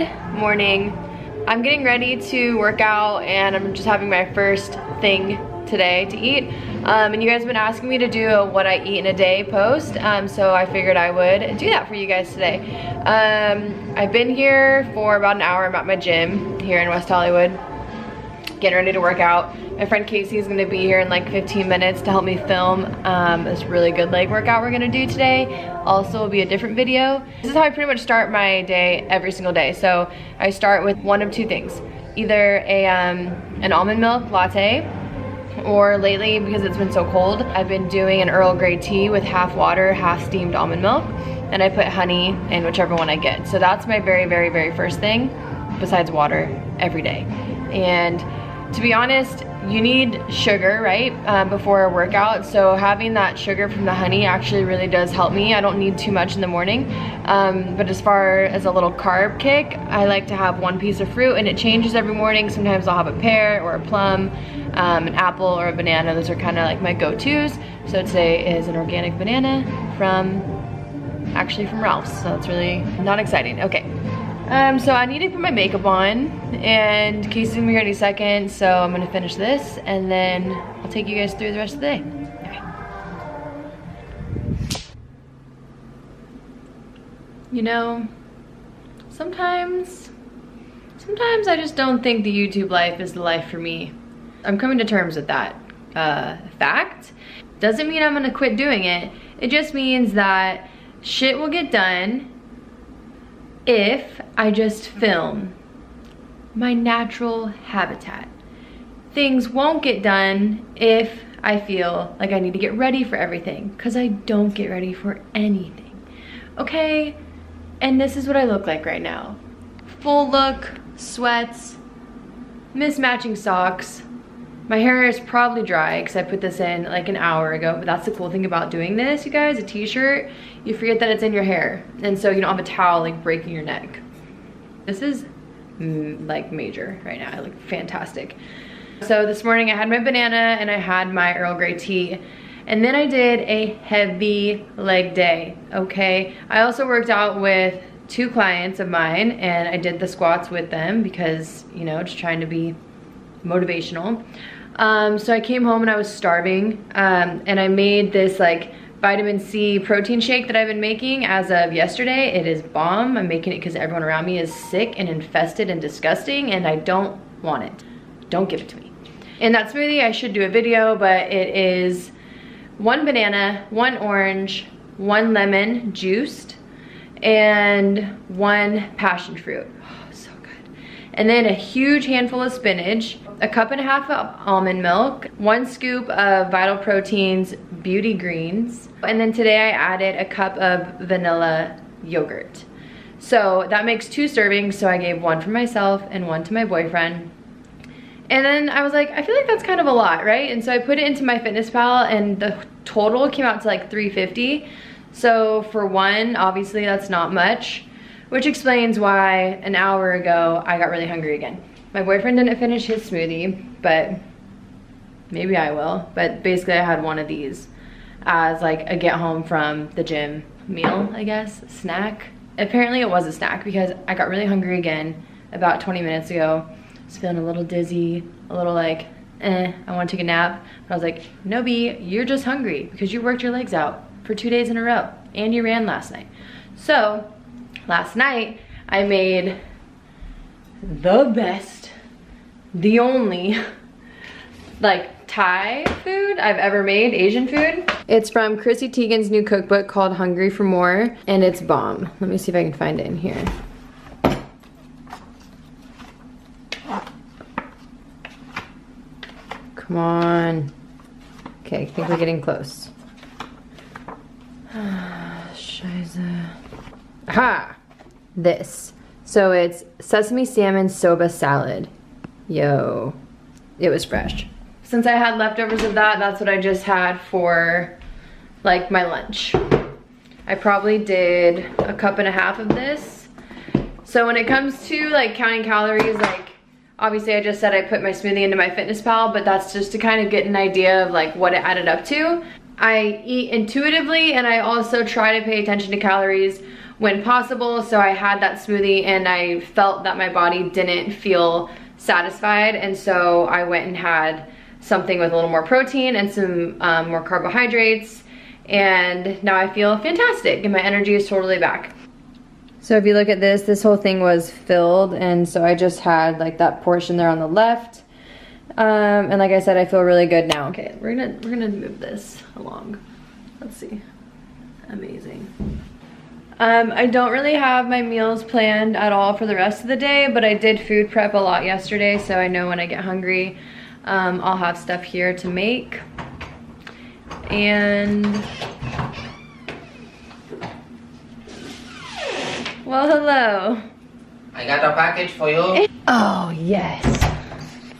Good morning. I'm getting ready to work out and I'm just having my first thing today to eat. And you guys have been asking me to do a what I eat in a day post, so I figured I would do that for you guys today. I've been here for about an hour. I'm at my gym here in West Hollywood, getting ready to work out. My friend Casey is gonna be here in like 15 minutes to help me film this really good leg workout we're gonna do today. Also will be a different video. This is how I pretty much start my day every single day. So I start with one of two things. Either an almond milk latte, or lately, because it's been so cold, I've been doing an Earl Grey tea with half water, half steamed almond milk. And I put honey in whichever one I get. So that's my very, very, very first thing, besides water, every day. And to be honest, you need sugar, right, before a workout. So having that sugar from the honey actually really does help me. I don't need too much in the morning. But as far as a little carb kick, I like to have one piece of fruit, and it changes every morning. Sometimes I'll have a pear or a plum, an apple or a banana. Those are kind of like my go-tos. So today is an organic banana actually from Ralph's. So it's really not exciting. Okay. So I need to put my makeup on, and Casey's gonna be here any second, so I'm gonna finish this, and then I'll take you guys through the rest of the day. Okay. You know, sometimes I just don't think the YouTube life is the life for me. I'm coming to terms with that fact. Doesn't mean I'm gonna quit doing it. It just means that shit will get done if I just film my natural habitat. Things won't get done if I feel like I need to get ready for everything, because I don't get ready for anything. Okay? And this is what I look like right now. Full look, sweats, mismatching socks. My hair is probably dry because I put this in like an hour ago, but that's the cool thing about doing this, you guys, a t-shirt, you forget that it's in your hair. And so you don't have a towel like breaking your neck. This is like major right now, I look fantastic. So this morning I had my banana and I had my Earl Grey tea. And then I did a heavy leg day, okay? I also worked out with 2 clients of mine, and I did the squats with them because, you know, just trying to be motivational. So I came home and I was starving, and I made this like vitamin C protein shake that I've been making as of yesterday. It is bomb. I'm making it because everyone around me is sick and infested and disgusting, and I don't want it. Don't give it to me. And that smoothie, I should do a video, but it is 1 banana, 1 orange, 1 lemon juiced, and 1 passion fruit. And then a huge handful of spinach, a 1.5 cups of almond milk, 1 scoop of Vital Proteins Beauty Greens, and then today I added a cup of vanilla yogurt. So that makes 2 servings, so I gave 1 for myself and 1 to my boyfriend. And then I was like, I feel like that's kind of a lot, right? And so I put it into MyFitnessPal, and the total came out to like $3.50. So for 1, obviously that's not much. Which explains why an hour ago I got really hungry again. My boyfriend didn't finish his smoothie, but maybe I will. But basically I had one of these as like a get home from the gym meal, I guess, snack. Apparently it was a snack because I got really hungry again about 20 minutes ago. I was feeling a little dizzy, a little like, I want to take a nap. But I was like, no B, you're just hungry because you worked your legs out for 2 days in a row and you ran last night. So, last night, I made the best, the only, like, Thai food I've ever made, Asian food. It's from Chrissy Teigen's new cookbook called Hungry for More, and it's bomb. Let me see if I can find it in here. Come on. Okay, I think we're getting close. Scheiße. Aha! This. So it's sesame salmon soba salad. Yo. It was fresh. Since I had leftovers of that, that's what I just had for like my lunch. I probably did a 1.5 cups of this. So when it comes to like counting calories, like obviously I just said I put my smoothie into MyFitnessPal, but that's just to kind of get an idea of like what it added up to. I eat intuitively, and I also try to pay attention to calories when possible. So I had that smoothie and I felt that my body didn't feel satisfied, and so I went and had something with a little more protein and some more carbohydrates, and now I feel fantastic and my energy is totally back. So if you look at this, this whole thing was filled, and so I just had like that portion there on the left. And like I said, I feel really good now. Okay, we're gonna move this along. Let's see. Amazing. I don't really have my meals planned at all for the rest of the day, but I did food prep a lot yesterday, so I know when I get hungry, I'll have stuff here to make. And well, hello. I got a package for you. Oh, yes.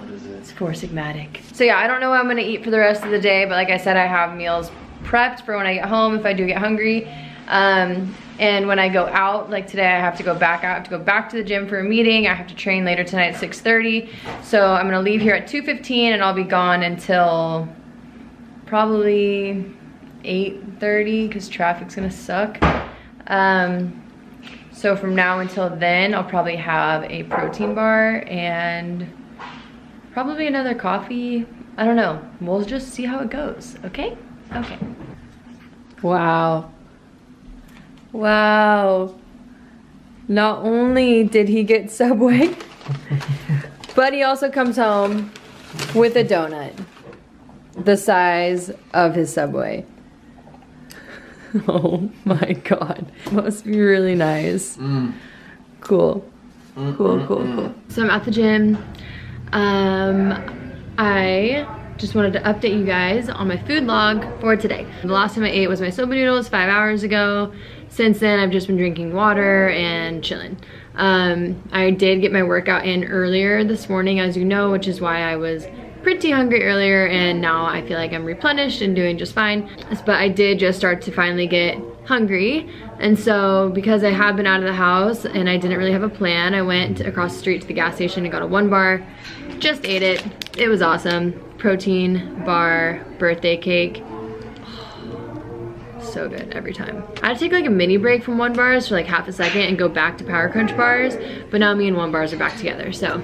What is it? It's Four Sigmatic. So yeah, I don't know what I'm gonna eat for the rest of the day, but like I said, I have meals prepped for when I get home if I do get hungry. And when I go out, like today, I have to go back out. I have to go back to the gym for a meeting. I have to train later tonight at 6:30. So I'm gonna leave here at 2:15 and I'll be gone until probably 8:30 because traffic's gonna suck. So from now until then, I'll probably have a protein bar and probably another coffee. I don't know. We'll just see how it goes, okay? Okay. Wow. Wow. Not only did he get Subway, but he also comes home with a donut the size of his Subway. Oh my God. Must be really nice. Cool. Cool. So I'm at the gym. I just wanted to update you guys on my food log for today. The last time I ate was my soba noodles 5 hours ago. Since then, I've just been drinking water and chilling. I did get my workout in earlier this morning, as you know, which is why I was pretty hungry earlier, and now I feel like I'm replenished and doing just fine. But I did just start to finally get hungry, and so because I have been out of the house and I didn't really have a plan, I went across the street to the gas station and got a 1 bar, just ate it. It was awesome. Protein bar, birthday cake. So good every time. I had to take like a mini break from 1 bars for like half a second and go back to Power Crunch bars, but now me and 1 bars are back together, so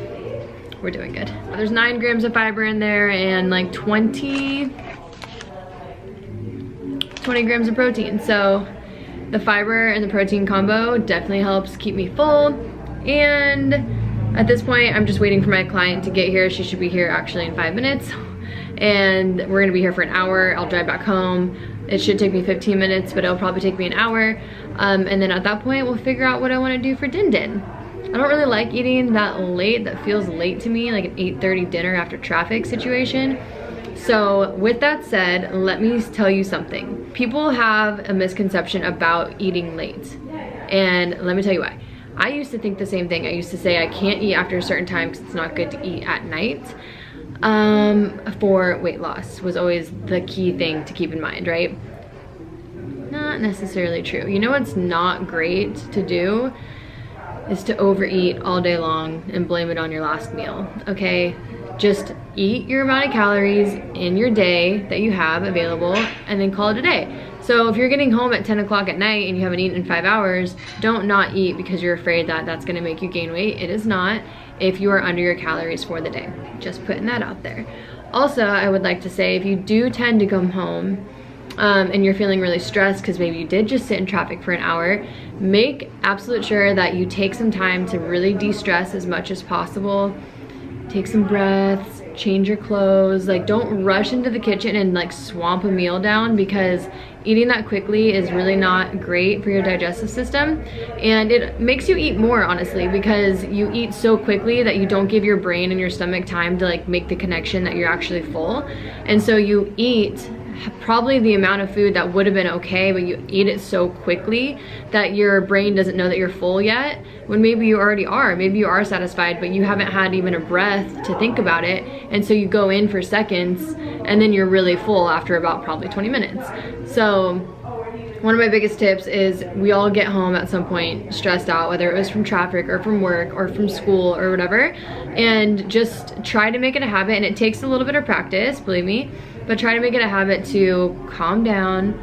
we're doing good. There's 9 grams of fiber in there and like 20 grams of protein. So the fiber and the protein combo definitely helps keep me full. And at this point, I'm just waiting for my client to get here. She should be here actually in 5 minutes. And we're gonna be here for an hour. I'll drive back home. It should take me 15 minutes, but it'll probably take me an hour. And then at that point, we'll figure out what I wanna do for din din. I don't really like eating that late. That feels late to me, like an 8:30 dinner after traffic situation. So with that said, let me tell you something. People have a misconception about eating late. And let me tell you why. I used to think the same thing. I used to say I can't eat after a certain time because it's not good to eat at night. For weight loss was always the key thing to keep in mind, right? Not necessarily true. You know what's not great to do is to overeat all day long and blame it on your last meal, okay? Just eat your amount of calories in your day that you have available and then call it a day. So if you're getting home at 10 o'clock at night and you haven't eaten in 5 hours, don't not eat because you're afraid that that's gonna make you gain weight. It is not if you are under your calories for the day. Just putting that out there. Also, I would like to say if you do tend to come home and you're feeling really stressed because maybe you did just sit in traffic for an hour, make absolute sure that you take some time to really de-stress as much as possible. Take some breaths, change your clothes. Like, don't rush into the kitchen and like swamp a meal down, because eating that quickly is really not great for your digestive system, and it makes you eat more, honestly, because you eat so quickly that you don't give your brain and your stomach time to like make the connection that you're actually full. And so you eat probably the amount of food that would have been okay, but you eat it so quickly that your brain doesn't know that you're full yet, when maybe you already are. Maybe you are satisfied, but you haven't had even a breath to think about it, and so you go in for seconds and then you're really full after about probably 20 minutes. So one of my biggest tips is we all get home at some point stressed out, whether it was from traffic or from work or from school or whatever, and just try to make it a habit. And it takes a little bit of practice, believe me, but try to make it a habit to calm down,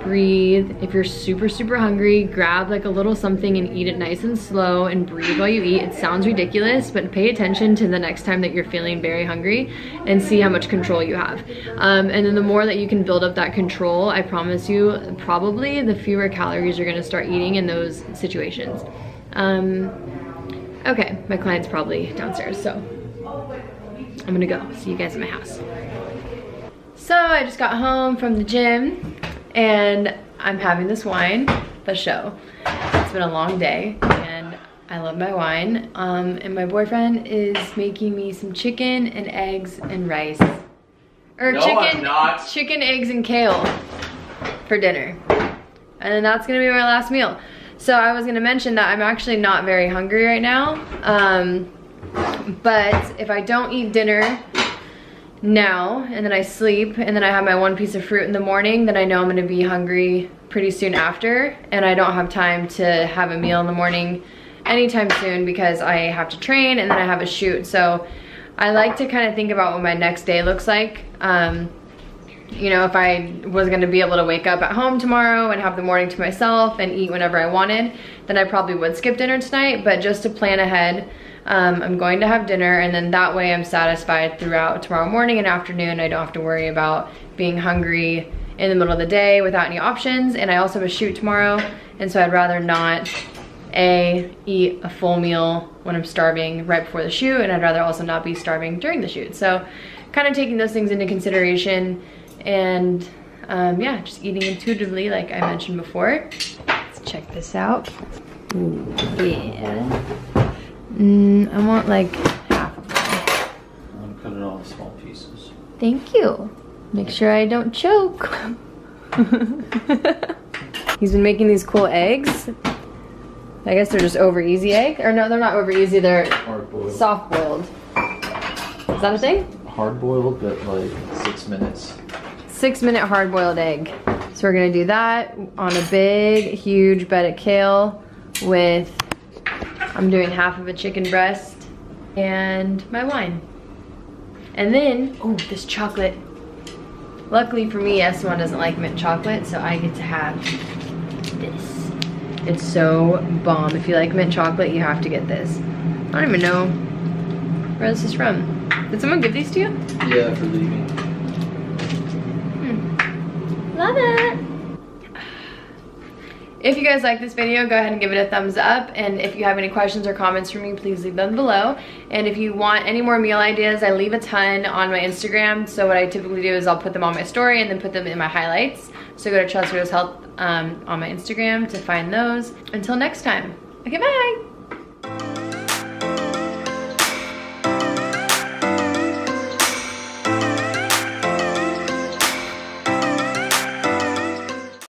breathe. If you're super hungry, grab like a little something and eat it nice and slow and breathe while you eat. It sounds ridiculous, but pay attention to the next time that you're feeling very hungry and see how much control you have. And then the more that you can build up that control, I promise you, probably the fewer calories you're gonna start eating in those situations. Okay, my client's probably downstairs, so I'm gonna go. See you guys at my house. So I just got home from the gym and I'm having this wine, the show. It's been a long day and I love my wine. And my boyfriend is making me some chicken and eggs and rice. Or no, I'm not. Chicken, eggs, and kale for dinner. And then that's gonna be my last meal. So I was gonna mention that I'm actually not very hungry right now. But if I don't eat dinner now and then I sleep and then I have my one piece of fruit in the morning, then I know I'm gonna be hungry pretty soon after, and I don't have time to have a meal in the morning anytime soon because I have to train and then I have a shoot. So I like to kind of think about what my next day looks like. You know, if I was gonna be able to wake up at home tomorrow and have the morning to myself and eat whenever I wanted, then I probably would skip dinner tonight. But just to plan ahead, I'm going to have dinner, and then that way I'm satisfied throughout tomorrow morning and afternoon. I don't have to worry about being hungry in the middle of the day without any options. And I also have a shoot tomorrow, and so I'd rather not eat a full meal when I'm starving right before the shoot, and I'd rather also not be starving during the shoot. So kind of taking those things into consideration, and yeah, just eating intuitively like I mentioned before. Let's check this out. Ooh, yeah. I want like half of it. I'm gonna cut it all in small pieces. Thank you. Make sure I don't choke. He's been making these cool eggs. I guess they're just over easy egg. Or no, they're not over easy, they're Hard boiled. soft boiled. Is that a thing? Hard boiled, but like 6 minutes. 6-minute hard boiled egg. So we're gonna do that on a big, huge bed of kale with, I'm doing half of a chicken breast and my wine. And then, oh, this chocolate. Luckily for me, S1 doesn't like mint chocolate, so I get to have this. It's so bomb. If you like mint chocolate, you have to get this. I don't even know where this is from. Did someone give these to you? Yeah, for leaving. Love it. If you guys like this video, go ahead and give it a thumbs up. And if you have any questions or comments for me, please leave them below. And if you want any more meal ideas, I leave a ton on my Instagram. So what I typically do is I'll put them on my story and then put them in my highlights. So go to Chelsea Rose Health on my Instagram to find those. Until next time. Okay, bye.